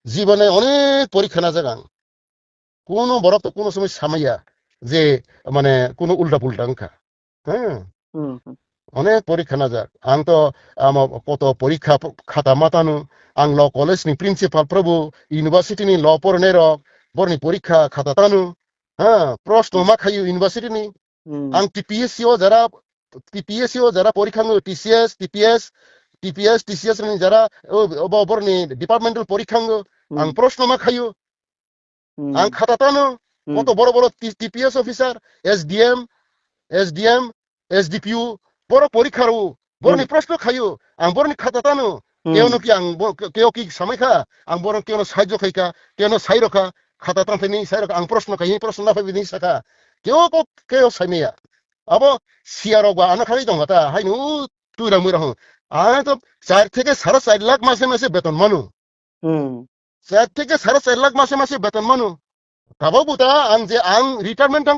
জীবনে অনেক পরীক্ষা না জাগাং কোনো বরফ তো কোনো সময় সামাইয়া যে মানে কোনো উল্টা পুল্টা অঙ্কা হ্যাঁ হুম হুম অনেক পরীক্ষা না যাক আং তো কত পরীক্ষা খাতা মাতানো আং ল কলেজनि প্রিন্সিপাল প্রভু ইউনিভার্সিটিनि ল फरायनाय रक बरनि परीक्षा खाता तानु হ্যাঁ প্রশ্ন মা খাইও ইউনিভার্সিটিनि হুম আং টিপিএসসি ও যারা পরীক্ষা টিসিএস টিপিএস ni যারা বরনি ডিপার্টমেন্টাল পরীক্ষা হুম আং প্রশ্ন মা খাইও হুম আং খাতা তানো হুম কত বড় বড় টিপিএস অফিসার এসডিএম এসডিপিউ বড় পরীক্ষার হুম বরনি প্রশ্ন খাইও আং বরনি খাতা তানো হুম কেউ কি আং কেউ কি সামাইখা আং বরং কেউ সাহায্য খাইকা কেউ সাই রখা খাতা তানফাইনি সাই রখা আং প্রশ্ন খাই প্রশ্ন না ফাইবিনি সাকা কেউ সাইমেয়া আবো সিয়ারবা আনা খালি দং তা হাইনু তুইরা মুইরা হং আয় তো 4 থেকে 4.5 লাখ মাসে মাসে বেতন মানু হুম 4 থেকে 4.5 লাখ মাসে মাসে বেতন মানু তাবো বুতা আং যে আং রিটায়ারমেন্ট আং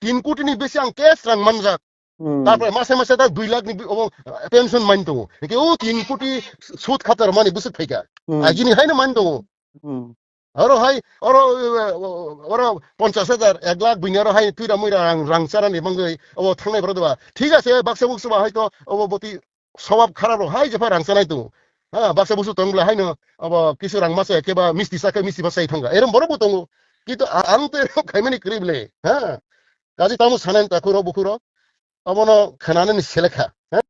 3 কোটিनि বেশি আং কেস রাং মানজাক হুম তারপরে মাসে মাসে তা 2 লাখনি পেনশন মাইন দङ কে 3 কোটি সুদ খাতার মানে বুঝে ফাইকা হুম আইজিনি হাইনো মান দङ হুম আরো হাই আরো আরো 50,000 1 লাখ বিনি আরো হাই তুইরা মুইরা রাং চারানি বাঙ্গই ও থাংনাই বড় দেবা ঠিক আছে বাক্সা বুকসবা হয়তো ও বতি স্বভাব খারাপ হাই যে রাং চানাই তো হ্যাঁ বাক্সা বুকসু তংলা হাইনো अब কিছু রাং মাসে কেবা মিষ্টি সাকে মিষ্টি বাসাই থাঙ্গা এরম বড় বুতং কিন্তু আং তো এরম খাইমানি করিবলে হ্যাঁ কাজে তামু সানেন তাকুরো বুকুরো অবনো খানানেন সেলেখা হ্যাঁ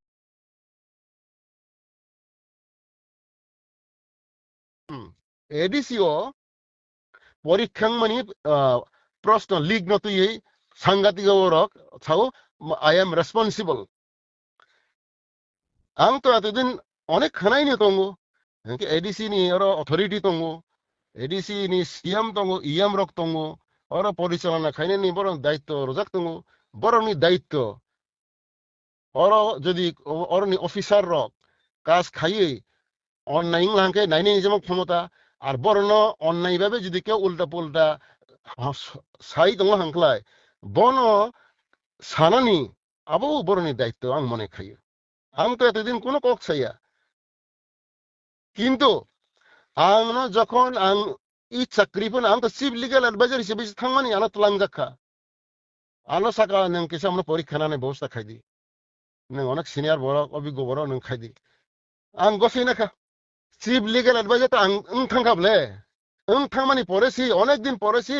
এডিসিও পরীক্ষাং মানে প্রশ্ন লিগ নতুই সাংঘাতিক রক ছাও আই এম রেসপন্সিবল আং তো এতদিন অনেক খানাইনি তঙ্গু এডিসি নি আরো অথরিটি তঙ্গু এডিসি নি সিএম তঙ্গু ইএম রক তঙ্গু আরো পরিচালনা খাইনে নি বরং দায়িত্ব রোজাক তঙ্গু বরং নি দায়িত্ব আরো যদি অরনি অফিসার রক কাজ খাইয়ে অন্যায় লাঙ্কে নাইনে যেমন ক্ষমতা আর বরণ অন্যায় ভাবে যদি কেউ উল্টা পুল্টা সাই দङ হাंख्लाय বন সানানি আবো বরনি দায়িত্ব আং মনে খাইयो আং তো এতদিন কোনো কক ছাইয়া কিন্তু আং যখন আং ই চাকরি ফোন আং তো চিফ লিগেল এডভাইজার হিসেবে থাংমানি আনা তো লাংজাখা আলো সাকা নং কিসে আমরা পরীক্ষা নানে ব্যবস্থা খাইদি নং অনেক সিনিয়র বড় অভিজ্ঞ বড় নং খাইদি আং গছাই নাখা চিফ লিগেল এডভাইজার তো আং থাংখাবলে থাংমানি পড়েছি অনেকদিন পড়েছি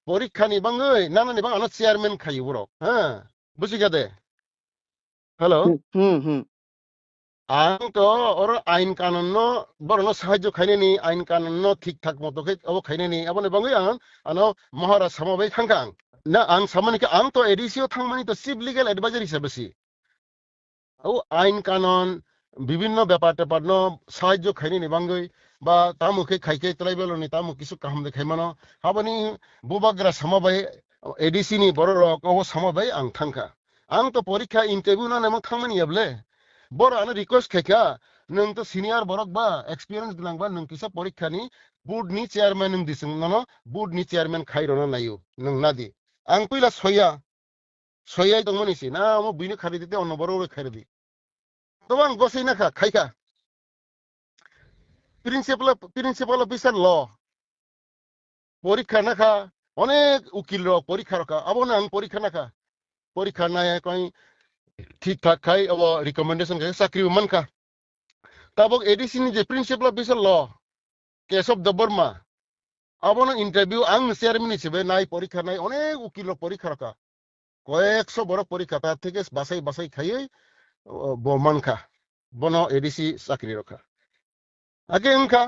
পরীক্ষা নিবাঙ্গই নানানি বাং আনা চেয়ারম্যান খাইयो বড় হ্যাঁ বুঝি গাদে হ্যালো হুম হুম আং তো ওর আইন কানুন বরং সাহায্য খাইনি আইন কানুন ঠিকঠাক মতো খাইনি আবার বাঙ্গই আনো মহারাজ সামাবাই থাঙ্কা না আং সামানিকে আং তো এডিসিও থাংমানি তো চিফ লিগেল এডভাইজার হিসেবেছি ও আইন কানুন বিভিন্ন ব্যাপার ট্যাপার সাহায্য খাইনি বাঙ্গই বা তামুখে খাইকে তলাইবেলনি তামু কিছু কাহাম দেখাইমানো হাবানি বুবাগ্রা সামাবাই এডিসি নি বড় রক ও সামাবাই আং থাঙ্কা আং তো পরীক্ষা ইন্টারভিউ না নেমো থাংমানি এবলে বড় আনো রিকোয়েস্ট খাইকা নং তো সিনিয়র বরক বা এক্সপিরিয়েন্স গলাंबा नों किसा परीक्षानि बोर्ड नि चेयरमैन नों दिसं ननो बोर्ड नि चेयरमैन खाइरनो नायो नों नादि आं पहिला सया दंमोनिसि ना मो बिनो खारि दिते अन्न बरो खारि दि तो आं गसै नाखा खाइका प्रिन्सिपाल अफिसार ल পরীক্ষা নাখা অনেক উকিল রক পরীক্ষা রকা আবো না আং পরীক্ষা নাখা পরীক্ষা নাই কই ঠিকঠাক খাই अब রিকমেন্ডেশন খাই চাকরি মানকা তাবক এডিসি नि যে প্রিন্সিপাল অফিসার ল কেশব দেববর্মা আবনো ইন্টারভিউ আং চেয়ারম্যান হিসেবে নাই পরীক্ষা নাই অনেক উকিল পরীক্ষা রাখা কয়েকশো বড় পরীক্ষা তার থেকে বাছাই বাছাই খাইয়ে মানখা বন এডিসি চাকরি রখা আগে উনখা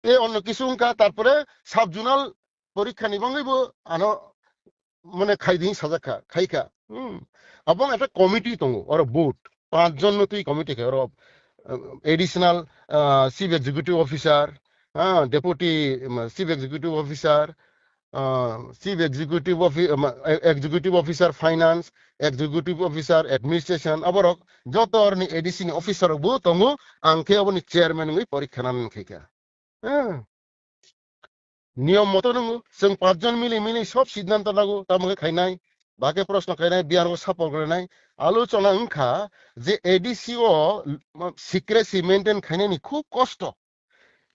এ অন্য কিছু উনখা তারপরে সাব জোনাল পরীক্ষা নিবাঙ্গইবো আনো মানে খাইদিন সাজাখা খাইখা এবং একটা কমিটি দङ ওর বোর্ড 5 জন তুই কমিটি খাই ওর additional chief executive officer deputy chief executive officer chief executive officer finance executive officer administration আবার যত এডিসি অফিসার বো দङ আংকে অবনি চেয়ারম্যান পরীক্ষা নান খাইকা হ্যাঁ নিয়ম মতো নঙ্গু जों 5 জন মিলি সব সিদ্ধান্ত লাগু তামকে খাইনাই বাকে প্রশ্ন খাইনাই বিয়ারও সাপোর্ট করেনাই আলোচনা উনখা যে এডিসিও সিক্রেসি মেইনটেইন খাইনাইনি খুব কষ্ট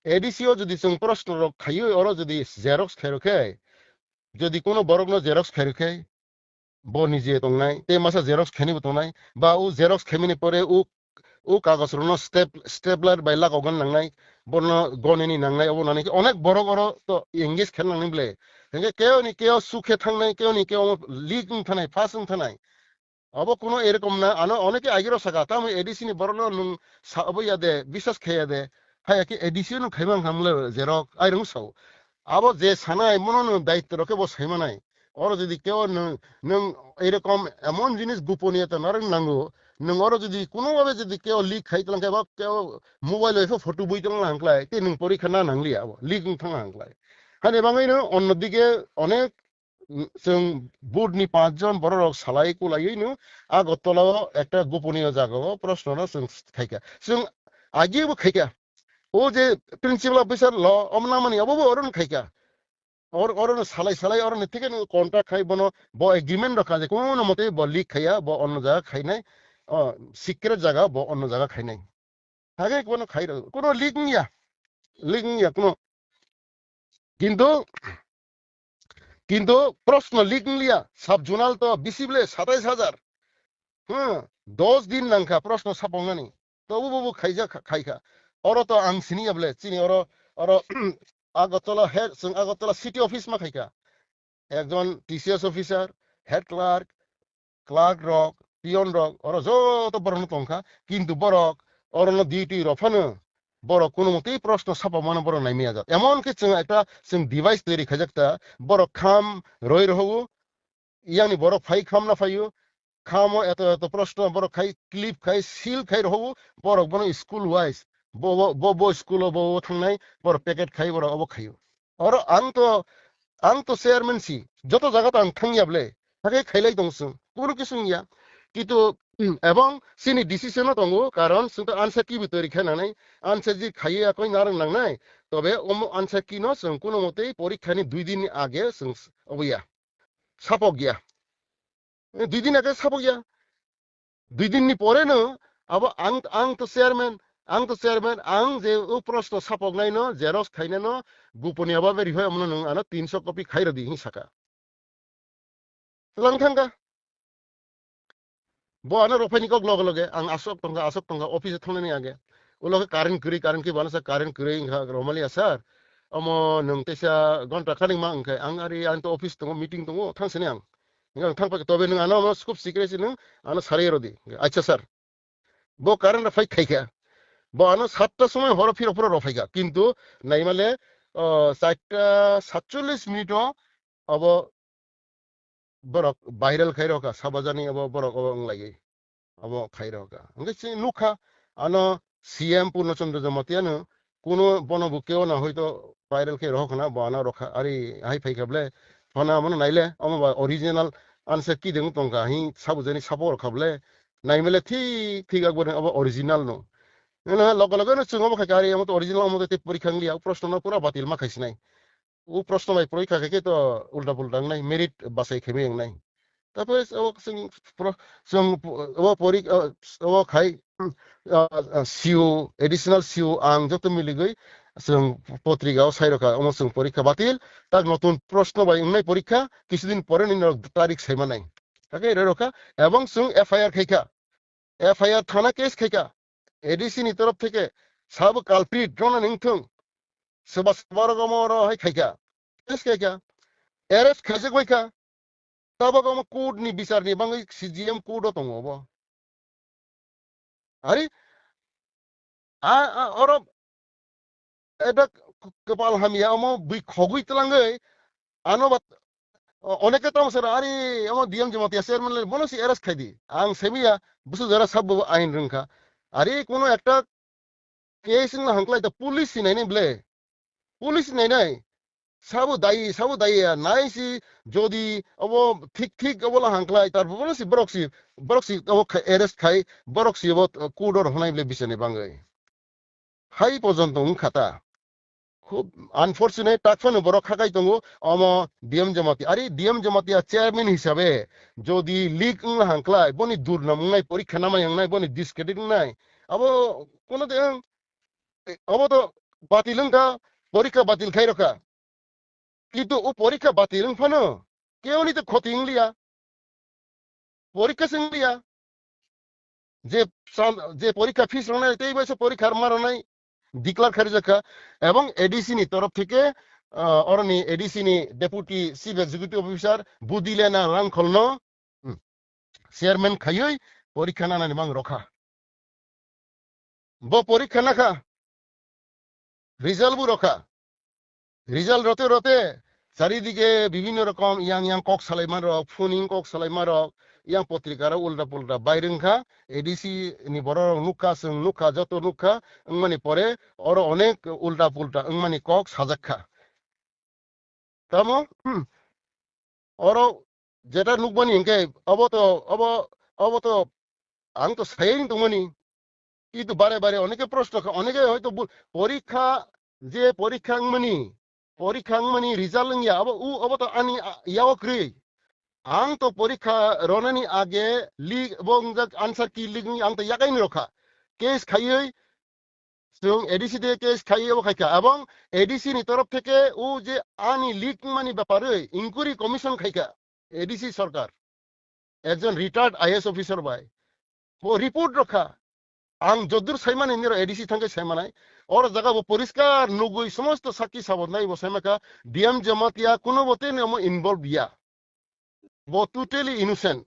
এডিসিও যদি जों প্রশ্ন খাইও ওরা যদি জেরক্স খাইরোখে যদি কোনো বরগনো জেরক্স খাইরোখে ব নিজে তংনাই তে মাসা জেরক্স খাইনিবো তংনাই বা ও জেরক্স খাইমিনি পরে ও কাগজ রনো স্টেপলার বাইলা কগন নাংনাই বর্ণ গনেনি নাংনাই অব নানি অনেক বড় বড় তো ইংলিশ খেল নাংনি বলে হেঙ্গে কেউ সুখে থাংনাই কেউ লিগ থানাই ফাস থানাই অব কোনো এরকম না আনো অনেকে আগেরও সাকা তাম এডিসিনি বড় নং সাবইয়া দে বিশ্বাস খেয়া দে হাই কি এডিসিও খাইবাং হামলে জেরক আইরং সাও আবো যে সানাই মনো দায়িত্ব রকে বস হেমানাই ওর যদি কেউ নং এরকম এমন জিনিস গোপনীয়তা নারং নাঙ্গো নং ওর যদি কোনোভাবে যদি কেউ লিক খাইতলাঙ্কাই বা কেউ মোবাইল এসে ফটো বইতলাং হাংক্লাই তে নং পরীক্ষা না নাংলিয়া লিক থাঙ্গা হাংক্লাই হানি বাঙাইনো অন্যদিকে অনেক जों बोर्डनि 5 জন বড় রক সালাই কুলাইनो আগরতলাও একটা গোপনীয় জায়গাও প্রশ্ননা जों খাইকা जों আগেও খাইকা ও যে প্রিন্সিপাল অফিসার ল অমনামানি অবব অরন খাইকা অরন সালাই অরন থেকে কন্ট্রাক্ট খাই বনো ব এগ্রিমেন্ট রাখা যে কোনো মতে ব লিক খাইয়া ব অন্য জায়গা খাইনাই সিক্রেট জায়গা ব অন্য জায়গা খাইনাই আগে কোনো খাই কোনো লিক নিয়া কোনো কিন্তু কিন্তু প্রশ্ন লিক নিয়া সাব জোনাল তো বিসিবলে 27,000 হ্যাঁ 10 দিন নাংখা প্রশ্ন সাপংনানি তবু ববু খাইখা অর তো আং সিনিয়া বলে চিনি অর Agartala head Agartala city office মা খাইখা একজন টিসিএস অফিসার হেড ক্লার্ক রক পিয়ন রক অর যত বড় তংখা কিন্তু বড়ক অরন ডিউটি রফানো বড় কোনো মতেই প্রশ্ন সাপা মানে বড় নাইমিয়া যাত এমনকি जों একটা जों ডিভাইস তৈরি খাইজাকতা বড় খাম রই রহু ইয়ানি বড় ফাই খাম না ফাইও খামো এত প্রশ্ন বড় খাই ক্লিপ খাই সিল খাই রহু বড় বড় স্কুল ওয়াইজ বো স্কুল বো থাংনাই বড় প্যাকেট খাই বড় অব খাইও আর আং তো চেয়ারম্যান সি যত জায়গাতে আং থাংয়াবলে তাকে খাইলাই দংসুং কোনো কিছু নিয়া কিন্তু এবং সিনি ডিসিশনও দङ কারণ जों आनसार কি তৈরি খাইনাनै आनसार জি খাইয়া কই নারং নাংনাই তবে आनसार কি ন जों কোনো মতেই পরীক্ষানি 2 দিন আগে जों অবইয়া সাপক গিয়া 2 দিন আগে সাপক গিয়া 2 দিননি পরে ন আব আং তো চেয়ারম্যান আং যে ও প্রশ্ন সাপক নাই ন জেরক্স খাইনে ন গোপনীয় ভাবে রিহাই আমন নং আনা 300 কপি খাইরা দি হিসাকা লাংথাঙ্গা bo ana rofani kok log ang asok tongga office thonani age ulog karin ki banasa karin kuri nga romali asar amo nung tesa gonta khaning ma angkai ang ari anto office tongo meeting tongo thangsene ang nga thangpa tobe nung ana scoop secret nung ana sari rodi acha sir bo karin ra fai khaika bo ana 7টা সময় হর ফির উপরে রফাইকা কিন্তু নাইমালে 4:47 minute अब borok viral khairok sabajani abo borok ong lagi abo khairok ngisi nukha ano CM Purnachandra Jamatiano কোনো বনবুকেও না হয়তো viral কে রহক না বানা রখা আরে হাই ফাই খাবলে ফনা মন নাইলে অমবা অরিজিনাল আনসার কি দেং তংকা হি সাবুজানি সাবর খাবলে নাইমেলে ঠিক আকবর অব অরিজিনাল নো না লগে লগে না চুঙ্গম খাই আরে আমতো অরিজিনাল আমতো তে পরীক্ষা লিয়া প্রশ্ন না পুরা বাতিল মা খাইছ নাই ও প্রশ্ন ভাই পরীক্ষা কে তো উল্টা পুল্টা নাই মেরিট বাসাই খেমে নাই তারপরে जों परि खाई সিও এডিশনাল সিও আং যত মিলিগৈ जों পত্রিকাও সাইরকা অমসং পরীক্ষা বাতিল তার নতুন প্রশ্ন বা ইংনাই পরীক্ষা কিছুদিন পরে নিন তারিখ সাইমা নাই তাকে এর রকা এবং जों এফআইআর খাইকা এফআইআর থানা কেস খাইকা এডিসি নি তরফ থেকে সব কালপ্রিট জনা নিংথং সবা সবারগমর হাই খাইকা কেস খাইকা এরেস্ট খাইছে কইকা তাবাক আমা কোড নি বিচার নি বাঙ্গি সিজিএম কোড দङ আরে আর এটা কপাল হামিয়া আমো বই খগুই তলাঙ্গই আনো বাত অনেকে তো আমসার আরে আমো ডিএম জমাতিয়া চেয়ারম্যান বনসি এরেস্ট খাইদি আং সেমিয়া বুসু যারা সব আইন রংখা আরে কোনো একটা কেস না হাংকলাই তা পুলিশ নাই নে বলে পুলিশ নাই সাবু দায়ী নাইসি যদি অব ঠিক অবলা হাংকলাই তার বনসি বরক্সি অব এরেস্ট খাই বরক্সি অব কোডর হনাই বলে বিছানে বাঙ্গই হাই পর্যন্ত খাতা খুব আনফরচুনেট তাকফানো বড় খাকাই দङ অম ডিএম জমাতি আরে ডিএম জমাতিয়া চেয়ারম্যান হিসাবে যদি লিক হাংকলাই বনি দূর নামনাই পরীক্ষা নামাই নাই বনি ডিসক্রেডিট নাই আবো কোন অব তো বাতিলংকা পরীক্ষা বাতিল খাই রকা কিন্তু ও পরীক্ষা বাতিল ফানো কেউ নিতে ক্ষতি ইংলিয়া পরীক্ষা সিংলিয়া যে যে পরীক্ষা ফিস রনাই তেই বয়সে পরীক্ষার মারনাই ডিক্লার খারি জাকা এবং এডিসি নি তরফ থেকে অরনি এডিসি নি ডেপুটি চিফ এক্সিকিউটিভ অফিসার বুদিলেনা রাং খলনো চেয়ারম্যান খাইই পরীক্ষা নানানি বাং রখা ব পরীক্ষা নাখা রিজাল্ট বু রখা রিজাল্ট রতে রতে চারিদিকে বিভিন্ন রকম ইয়াং ইয়াং কক সালাইমান রক ফোনিং কক সালাইমান রক ইয়াং পত্রিকার উল্টা পুল্টা বাইরেংখা এডিসি নি বড় নুখা যত নুখা মানে পরে ওর অনেক উল্টা পুল্টা মানে কক সাজাক্ষা তামো ওর যেটা নুকবানি ইনকে অব তো আং তো সাইনি তো মনি কিন্তু বারে বারে অনেকে প্রশ্ন অনেকে হয়তো পরীক্ষা যে পরীক্ষা মানি রিজাল্ট ইয়া অব তো আনি ইয়াও ক্রি আং তো পরীক্ষা রনানি আগে লিগ এবং আনসার কি লিগ আং তো ইয়াকাইনি রখা কেস খাইই जों एडिसि दे केस खाइयो खाइका এবং এডিসি নি তরফ থেকে ও যে আনি লিক মানি ব্যাপারে ইনকোয়ারি কমিশন খাইকা এডিসি সরকার একজন রিটায়ার্ড আইএস অফিসার বাই ও রিপোর্ট রখা আং যদুর সাইমান ইন্দির এডিসি থাঙ্গে সাইমানাই ওর জায়গা পরিষ্কার নগুই সমস্ত সাক্ষী সাবধাই বসাইমাকা ডিএম জমাতিয়া কোনো বতে নেম ইনভলভ ইয়া ও টোটালি ইনোসেন্ট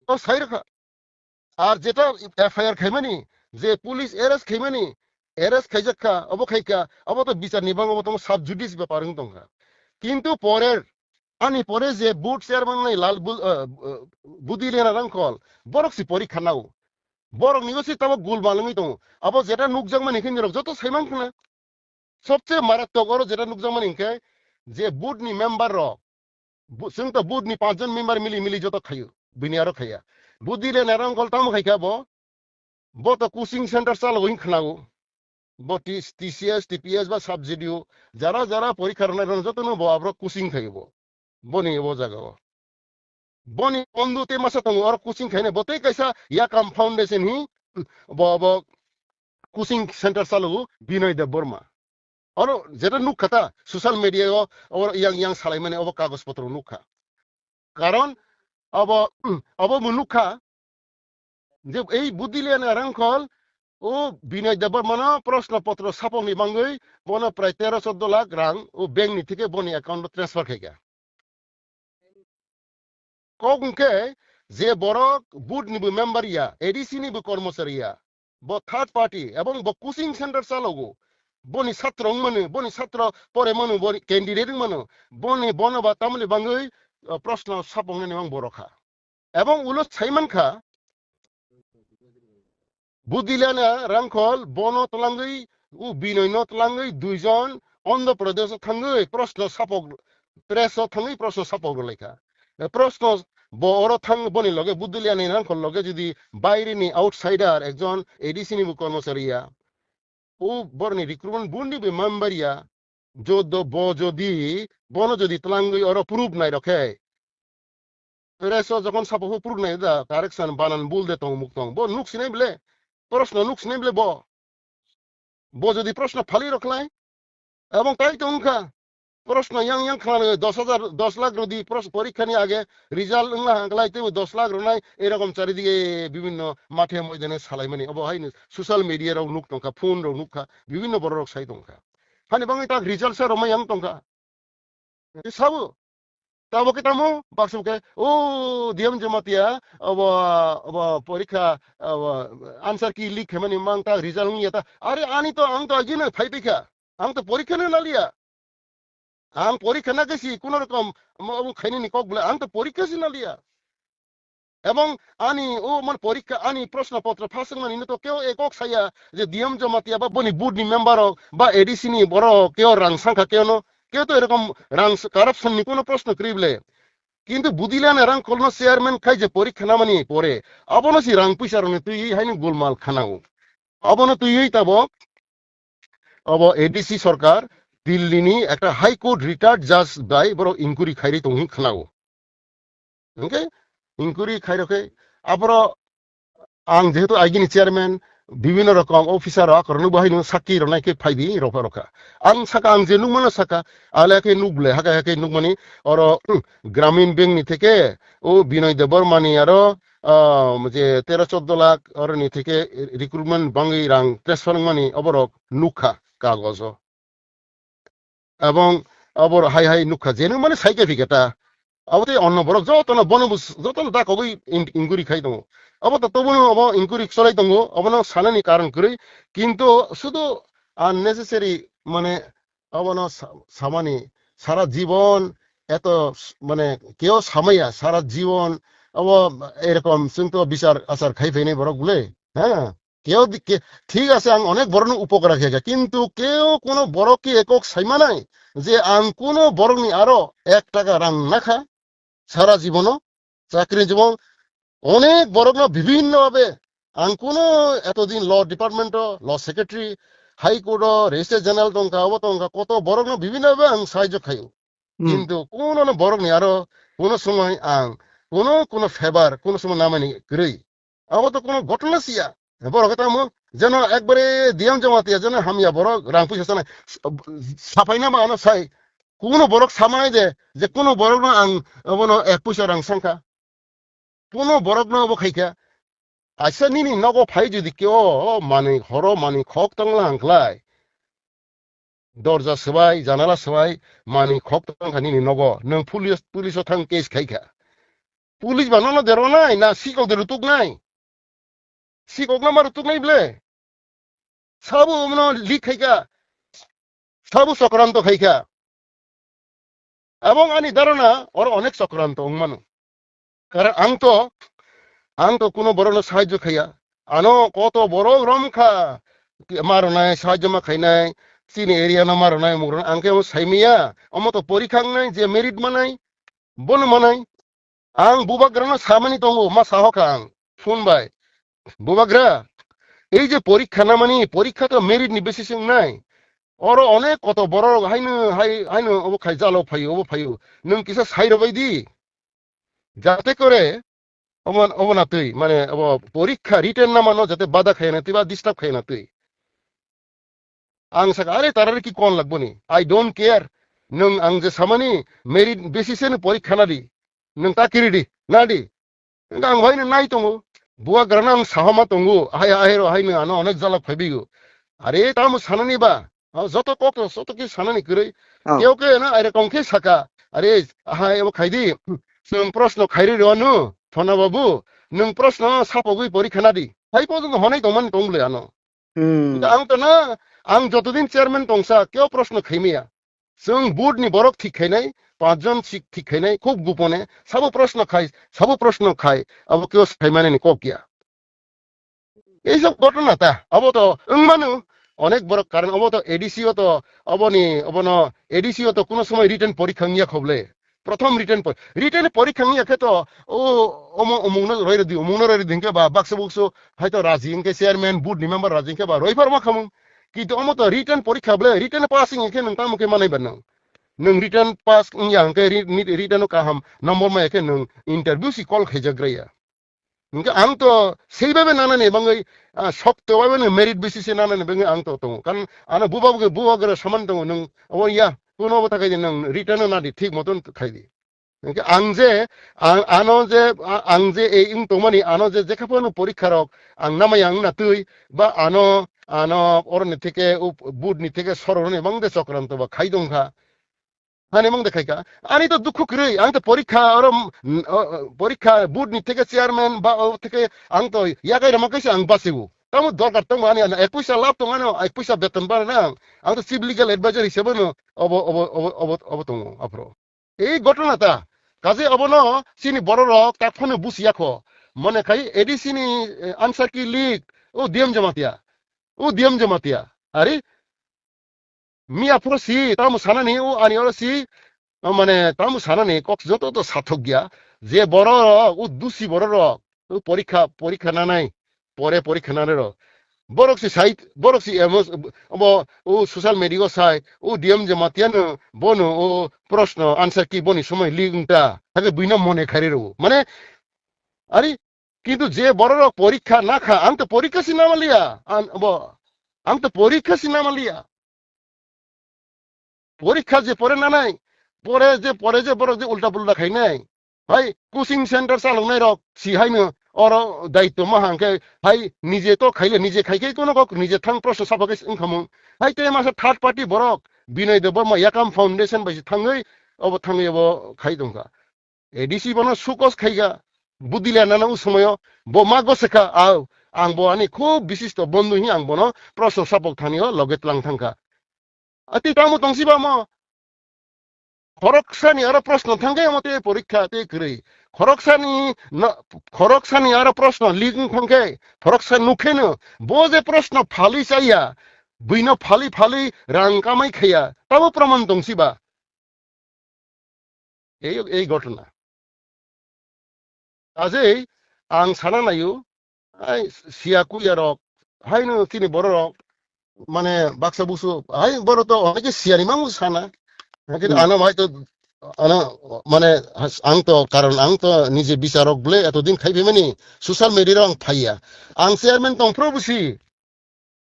ও সাই রখা আর যেটা এফআইআর খাইমানি যে পুলিশ এরেস্ট খাইমানি এরেস্ট খাইজাক্কা অব খাইকা অব তো বিচার নিবাং অব তো সাব জুডিস ব্যাপার দংখা কিন্তু পরের আনি পরে যে বুট চেয়ারম্যান নাই লাল বুদিলেনা রাংকল বরকসি পরীক্ষা নাও বরক নিগসি তাব গুল বালঙ্গি দং আব যেটা নুকজাং মানে হিন্দি রক যত সাইমান খানা সবচেয়ে মারাত্মক আর যেটা নুকজাং মানে ইনকে যে বুট নি মেম্বার রক जों तो बुध नि 5 जन मेम्बर मिली मिली जो तो खायो बिनियारो खाया बुदिले नारां गल ताम खाइका बो तो कोचिंग सेंटर चाल वइन खनागो बो टीसीएस टीपीएस बा सब्सिडियो जारा जारा परीक्षा रनाय जतो नो बो आब्रो कोचिंग खाइबो बनि बो जागा बनि बंधु ते मासा तंग और कोचिंग खाइने बते कैसा या काम फाउंडेशन ही बो कोचिंग सेंटर चालू बिनय देव बर्मा और जेटा नुक खाता सोशल मीडिया और yang yang salai mane obo kagos potro nukha karon obo munukha যে এই বুদ্ধিলিয়ানা রাংখল ও বিনয় দেবর মানা প্রশ্নপত্র ছাপনি বাঙ্গই বন প্রায় 13-14 লাখ রাং ও ব্যাংকনি থেকে বনি অ্যাকাউন্ট ট্রান্সফার খাইগা কংকে যে বড় বুট নিবু মেম্বার ইয়া এডিসি নিবু কর্মচারী ইয়া ব থার্ড পার্টি এবং ব কোচিং সেন্টার চালাগো বনি ছাত্র মনে বনি ছাত্র পরে মনে বনি ক্যান্ডিডেট মনে বনি বনবা তামলি বাঙ্গই প্রশ্ন ছাপনি বাং বড়খা এবং উলো ছাইমান খা বুদিলিয়ানা রাংখল বন তলাঙ্গই ও বিনয় ন তলাঙ্গই দুইজন অন্ধ্র প্রদেশ থাঙ্গই প্রশ্ন সাপক প্রেস থাঙ্গই প্রশ্ন সাপক লেখা প্রশ্ন বড় থাং বনি লগে বুদিলিয়ানা রাংখল লগে যদি বাইরেনি আউটসাইডার একজন এডিসি নি কর্মচারীয়া ও বরনি রিক্রুটমেন্ট বুন্ডি বে মেম্বারিয়া যদ ব যদি তলাঙ্গই অর প্রুফ নাই রখে প্রেস যখন সাপক প্রুফ নাই দা কারেকশন বানান বুল দে তং মুক্তং ব নুক সিনাই বলে প্রশ্ন নুক সিনাই বলে ব যদি প্রশ্ন ফালি রাখলাই এবং তাই তো উনকা প্রশ্ন ইয়াং ইয়াং খানা 10 লাখ যদি পরীক্ষা নিয়ে আগে রিজাল্ট উংলা হাংলাইতে 10 লাখ রনাই এরকম চারিদিকে বিভিন্ন মাঠে ময়দানে সালাই মানে অবহাই সোশ্যাল মিডিয়ারাও নুক টঙ্কা ফোন রাও নুকা বিভিন্ন বড় রক সাই টঙ্কা হানি বাঙাই তাক রিজাল্ট সা রমাই ইয়াং টঙ্কা সাবু তাবো কে তামো বাক্সকে ও ডিএম জমাতিয়া अब পরীক্ষা आंसर की लिख है मैंने मांगता रिजल्ट नहीं आता अरे आनी तो आंग तो अजी ना फाइव पिका आंग तो परीक्षा ने ना लिया आंग परीक्षा ना कैसी कोनो रकम खाइनी निकक बोले आंग तो परीक्षा से ना लिया এবং আনি ও মানে পরীক্ষা আনি প্রশ্নপত্র ফাঁসং মানে তো কেউ একক সাইয়া যে ডিএম জমাতিয়া বা বনি বুড নি মেম্বার বা এডিসি নি বড় কেউ রাং সংখ্যা কেউ তো এরকম রাং কারাপশন নি কোনো প্রশ্ন করিবলে কিন্তু বুদিলানা রাং কলনো চেয়ারম্যান খাই যে পরীক্ষা না মানি পরে অবনসি রাং পয়সা রনে তুই হাইনি গোলমাল খানাও অবন তুই তাবো অব এডিসি সরকার দিল্লিনি একটা হাইকোর্ট রিটায়ার্ড জাজ বাই বড় ইনকুরি খাইরি তো খানাও ওকে ইনকুরি খাই রকে আবার আং যেহেতু আইগিনি চেয়ারম্যান বিভিন্ন রকম অফিসার করনো বাহিনী সাকি রনাইকে ফাইদি রফা রখা আং সাকা আং যে নুক মানে সাকা আলাকে নুকলে হাকা হাকে নুক মানে অর গ্রামীণ ব্যাংকনি থেকে ও বিনয় দেববর্মানি আরো যে 13-14 লাখ অরনি থেকে রিক্রুটমেন্ট বাঙ্গি রাং ট্রান্সফার মানে অবরক নুখা কাগজ এবং অবর হাই হাই নুখা যেন মানে সাইকেফিকেটা আবতে অন্য বরক যতন বনবুস যতন দা কবই ইনকুরি খাই দङ अब त तबनो अब ইনকুরি চলাই দङ अब ন সানানি কারণ করি কিন্তু শুধু আননেসেসারি মানে অবন সামানি সারা জীবন এত মানে কেউ সামাইয়া সারা জীবন अब এরকম কিন্তু বিচার আচার খাই ফেনে বরক বলে হ্যাঁ কেউ ঠিক আছে আং অনেক বড় উপকার রাখে কিন্তু কেউ কোনো বড়কে একক সাইমা নাই যে আং কোনো বড়নি আরো 1 টাকা রাং না খা সারা জীবনও চাকরি জীবন অনেক বড় বিভিন্ন ভাবে আং কোনো এতদিন law department law secretary high court registrar general টঙ্কা অব টঙ্কা কত বড় বিভিন্ন ভাবে আং সাহায্য খাইও কিন্তু কোনো বড় নি আরো কোনো সময় আং কোনো ফেভার কোনো সময় নামানি গরই আবার তো কোনো ঘটনা সিয়া বড় কথা মো যেন একবারে দিয়াম জমাতিয়া যেন হামিয়া বড় রাং পয়সা নাই সাফাই না মানো সাই কোনো বড় সামাই যে কোনো বড় আং অবনো 1 পয়সা রাং সংখ্যা কোনো বড় অব খাইকা আচ্ছা নিনি নগো ফাই যদি কেউ মানে হর মানে খক তংলা আংলায় দরজা সবাই জানালা সবাই মানে খক তংখা নিনি নগো নং পুলিশ থাং কেস খাইকা পুলিশ বানানো দেরো নাই না সিকক দেরো তুক নাই সিকক না মারো তুক নাই বলে সাবু মনে লিক খাইকা সাবু চক্রান্ত খাইকা এবং আনি ধারণা ওর অনেক চক্রান্ত মানু কারণ আং তো কোনো বড় সাহায্য খাইয়া আনো কত বড় রমখা মারো নাই সাহায্য মা খাই নাই চিনি এরিয়া না মারো নাই মুর আংকে সাইমিয়া তো পরীক্ষা নাই যে মেরিট মানাই বন মানাই আং বুবাগ্রা সামানি দङ মা সাহকা আং শুনবাই বুবাগ্রা এই যে পরীক্ষা না মানি পরীক্ষা তো মেরিট নি বেশি নাই ওর অনেক কত বড় হাইনো অব খাই জালো ফাইও নং কিসা সাইর বাইদি যাতে করে অবনা তুই মানে পরীক্ষা রিটেন না মানো যাতে বাধা খাই না তুই বা ডিস্টার্ব খাই না তুই আং সাকা আরে তারারে কি কোন লাগবো নি আই ডোন্ট কেয়ার নং আং যে সামানি মেরিট বেসিসে পরীক্ষা না দি নং তা কিরিডি না দি আং হয়নি নাই তঙ্গু বুয়া গ্রানা আং সাহমা তঙ্গু আহেরো হাইনো আনো অনেক জ্বালা ফাইবিগো আরে তাম সানানি বা যত যত কি সানানি করে কেউ কে না এরকম কে সাকা আরে আহা এব খাইদি নং প্রশ্ন খাইরি রনু ফনা বাবু নং প্রশ্ন সাপগুই পরীক্ষা না দি হাই পর্যন্ত হনাই তমান তংলে আনো আং তো না আং যতদিন চেয়ারম্যান তংসা কেউ প্রশ্ন খাইমিয়া जों बोर्डनि बरक ঠিক খাইনাই 5 জন ঠিক খাইনাই খুব গোপনে সব প্রশ্ন খাই अब কেউ সাইমানে নি কিয়া এইসব ঘটনা তা তো মানু অনেক বড় কারণ তো এডিসিও তো অবন এডিসিও তো কোনো সময় রিটেন পরীক্ষা নিয়া খবলে প্রথম রিটেন পরীক্ষা নিয়া তো ও অমুন রই দিনকে বা বাক্স হয়তো রাজিংকে চেয়ারম্যান বোর্ড নি মেম্বার রাজিংকে বা রইফার মা খামু কিন্তু তো রিটেন পরীক্ষা বলে রিটেন পাসিং একে নং তামুকে মানাইবেন नों रिटर्न पास यांके रिटर्न काहाम नम्बर मा एके नों इंटरव्यू सि कल खैजाग्राया नोंके आं तो सेइबाबे नानाने बाङै सप्तायावबो नों मेरिट बेसिस नानाने बाङै आं तो दङ कारण आना बुबागरे समान दङ नों या कोनो थाखाय नों रिटर्न नादि ठीक मतन खाइदि नोंके आं जे ए इं तमानि आनो जे जेखाफोनो परीक्षा रक आं नामाय आं ना तुइ बा आनो अरनि থেকে बुडनि থেকে सररनि बांदे चक्राন্ত বা খাইदंखा हाने मंग देखाइका आनी तो दुख करे आं तो परीक्षा बोर्ड नि থেকে চেয়ারম্যান বা থেকে आं तो या गाइरा माखासे आं बासिगो तामु दरकार दं माने 1 পয়সা লাভ दं आनो 1 पयसा बेतन बार ना आं तो चिफ लिगेल एडभाइजर हिसाबै नो अब दं आफ्रो এই ঘটনাটা কাজে অবন সিনি বড় রক তাফনে বুসিয়াখো মনে খাই এডিসিনি আনসার কি লিক ও ডিএম জমাতিয়া আরে মিয়া প্রসি তামু সানানি ও আনি অরসি মানে তামু সানানি কক যত তো সাথক গিয়া যে বড় ও দুসি বড় রক ও পরীক্ষা না নাই পরে পরীক্ষা না র বরকসি সাইট বরকসি এমস ও সোশ্যাল মিডিয়া সাই ও ডিএম জমাতিয়ানো বনো ও প্রশ্ন আনসার কি বনি সময় লিংটা তাকে বুইনা মনে খারি রো মানে আরে কিন্তু যে বড় পরীক্ষা না খা আং তো পরীক্ষা সিনামালিয়া আং তো পরীক্ষা সিনামালিয়া পরীক্ষা যে পরে না নাই পরে যে বড় যে উল্টা পুল্টা খাই নাই ভাই কোচিং সেন্টার চালানাই রক সিহাইনো অর দায়িত্ব মাহাংকে ভাই নিজে তো খাইলে নিজে খাইকে কোনো কক নিজে থাং প্রশ্ন সাবাকে ইনকামো ভাই তে মাসে থার্ড পার্টি বরক বিনয় দেব मा याकाम फाउंडेशन बायसि थाङै अब थाङै अब खाइ दंगा एडिसि बनो सुकस खाइगा बुदिला नाना उसमयो बो मा गसेखा आं बो आनि खूब विशिष्ट बन्धु हि आं बनो प्रश्न साबक थानियो लगेत लां थांखा अति तामु तंसिबा म खरकसानी आरो प्रश्न थांगे मते परीक्षा ते करै खरकसानी आरो प्रश्न लिगन थांगे खरकसा नुखेनो बो जे प्रश्न फालि जाया बैनो फालि फालि रां कामाइ खाया ताबो प्रमाण दंसिबा এই ঘটনা আজই आं साना नायो सिया कुयारक हायनो तिनि बररक माने बाक्सा बुसु हाय बर तो अनेक सियानि मामु साना কিন্তু হুম আনা হয়তো আনা মানে আং তো কারণ আং তো নিজে বিচারক বলে এতদিন খাইবেমানি সোশ্যাল মিডিয়ার আং ফাইয়া আং চেয়ারম্যান তংফ্রবুসি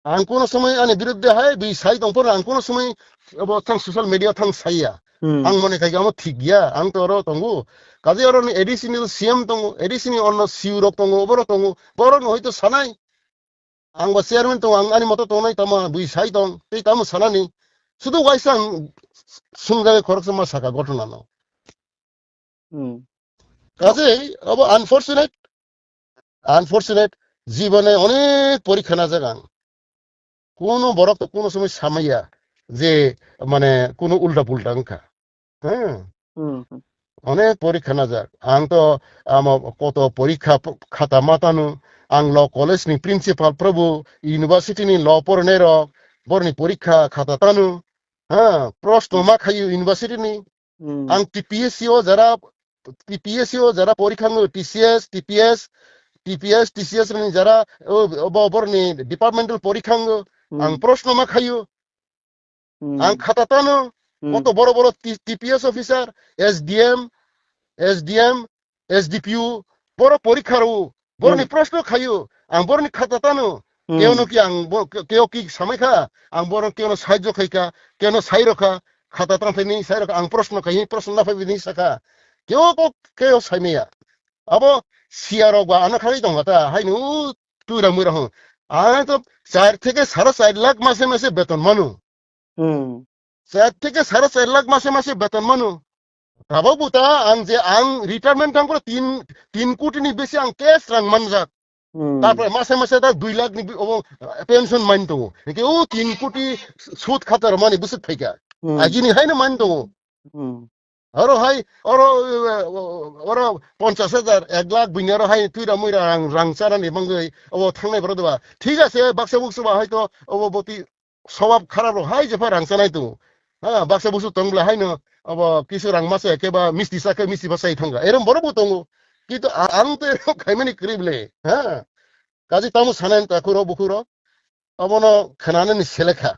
आं कोनो समय आंनि बिरुद्धे हाय बि साइ दंफोर आं कोनो समय अब थां सोशल मीडिया थां साइया হুম आं मने खाइगा म ठीक गया आं तो रो तंगु काजे अरो एडिशनल सीएम तंगु एडिशनल अन सिउरो तंगु बरो तंगु बरो हयतो सानाय आं बा चेयरमैन तो आं आनि मतो तंनाय तमा बि साइ दं तै ताम सानानि सुदु वाइसा सुंगाय खरकस मा साका घटना न হুম काजे अब আনফরচুনেট জীবনে অনেক পরীক্ষা না জাগাं কোনো বড় তো কোনো সময় সামাইয়া যে মানে কোনো উল্টা পুল্টা অঙ্কা হ্যাঁ হুম হুম অনেক পরীক্ষা না যাক আং তো আমার কত পরীক্ষা খাতা মাতানো আং ল কলেজনি প্রিন্সিপাল প্রভু ইউনিভার্সিটিনি ল পড়নে রক বরনি পরীক্ষা খাতা তানু হ্যাঁ প্রশ্ন মা খাইও ইউনিভার্সিটিনি হুম আং টিপিএসসিও যারা পরীক্ষা টিপিএস নি যারা বরনি ডিপার্টমেন্টাল পরীক্ষা आं प्रश्न मा खायो आं खाता तानो कत बड़ बड़ टीपीएस ऑफिसर एसडीएम एसडीपीयू बड़ परीक्षा रो बरनि प्रश्न खायो आं बरनि खाता तानो केवनो कि आं केव कि सामायखा आं बर केवनो साहाय्य खाइका केवनो साइ रखा खाता तानफैनि साइ रखा आं प्रश्न खाइ प्रश्न ना फैबिनि साखा केव साइमेया अब सिआर बा आना खाइ दंगाता हाइनु तुरा मुरा हो आं तो 4 থেকে 4.5 লাখ মাসে মাসে বেতন মানু 4 থেকে 4.5 লাখ মাসে মাসে বেতন মানু ভাবো বুতা আং রিটায়ারমেন্ট আং করে 3 কোটিনি বেশি আং কেস রাং মানজাক তারপরে মাসে মাসে তা 2 লাখ নি পেনশন মাইন তো কি ও 3 কোটি সুদ খাতার মানে বুঝত থাইকা আজিনি হাইনা মান তো আরো হাই আরো 50,000 1 লাখ বিনারো হাই তুইরা মুইরা রাং চারানি বাঙ্গই ও থাংনাই বড় দেবা ঠিক আছে বাক্সা বুকসবা হয়তো ও বতি স্বভাব খারাপ হাই যে রাং চানাই তো হ্যাঁ বাক্সা বুকসু তংলা হাইনো अब কিছু রাং মাসে কেবা মিষ্টি সাকে মিষ্টি বাসাই থাঙ্গা এরম বড় বুতঙ্গু কিন্তু আং তো এরম খাইমানি করিবলে হ্যাঁ কাজে তামু সানান তাকুরো বুকুরো অবনো খানানে নি সেলেখা